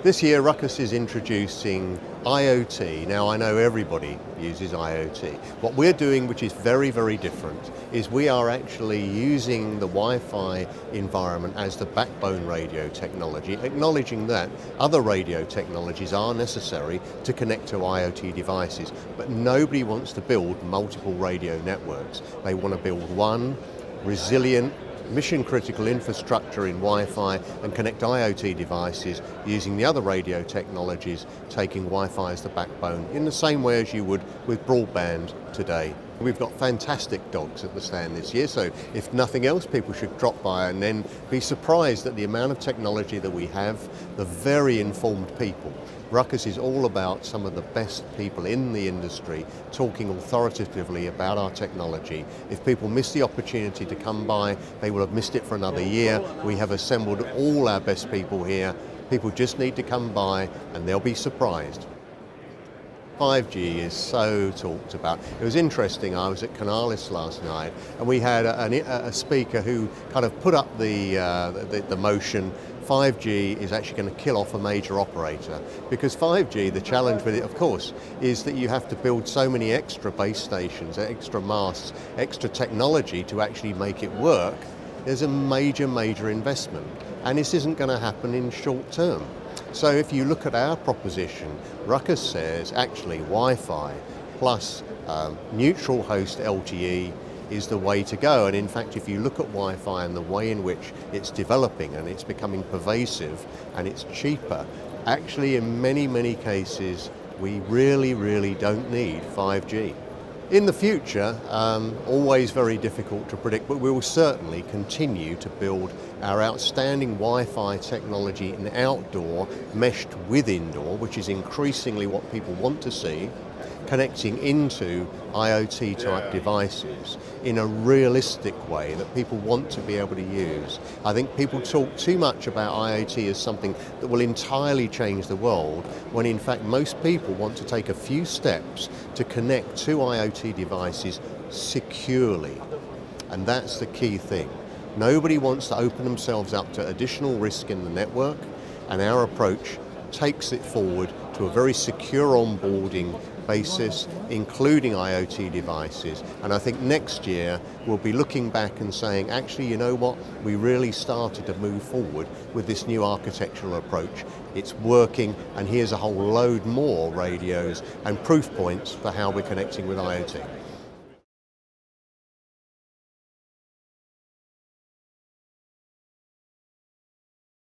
This year Ruckus is introducing IoT. Now I know everybody uses IoT. What we're doing, which is very, very different, is we are actually using the Wi-Fi environment as the backbone radio technology, acknowledging that other radio technologies are necessary to connect to IoT devices, but nobody wants to build multiple radio networks. They want to build one resilient, mission-critical infrastructure in Wi-Fi and connect IoT devices using the other radio technologies, taking Wi-Fi as the backbone in the same way as you would with broadband today. We've got fantastic dogs at the stand this year, so if nothing else, people should drop by and then be surprised at the amount of technology that we have, the very informed people. Ruckus is all about some of the best people in the industry talking authoritatively about our technology. If people miss the opportunity to come by, they will have missed it for another year. We have assembled all our best people here. People just need to come by and they'll be surprised. 5G is so talked about. It was interesting, I was at Canalis last night and we had a speaker who kind of put up the motion 5G is actually going to kill off a major operator, because 5G, the challenge with it, of course, is that you have to build so many extra base stations, extra masts, extra technology to actually make it work. There's a major, major investment, and this isn't going to happen in short term. So if you look at our proposition, Ruckus says actually Wi-Fi plus neutral host LTE is the way to go. And in fact, if you look at Wi-Fi and the way in which it's developing and it's becoming pervasive and it's cheaper, actually in many, many cases, we really, really don't need 5G. In the future, always very difficult to predict, but we will certainly continue to build our outstanding Wi-Fi technology in outdoor, meshed with indoor, which is increasingly what people want to see, connecting into IoT type devices in a realistic way that people want to be able to use. I think people talk too much about IoT as something that will entirely change the world, when in fact most people want to take a few steps to connect to IoT devices securely. And that's the key thing. Nobody wants to open themselves up to additional risk in the network, and our approach takes it forward to a very secure onboarding basis, including IoT devices. And I think next year we'll be looking back and saying, actually, you know what? We really started to move forward with this new architectural approach. It's working, and here's a whole load more radios and proof points for how we're connecting with IoT.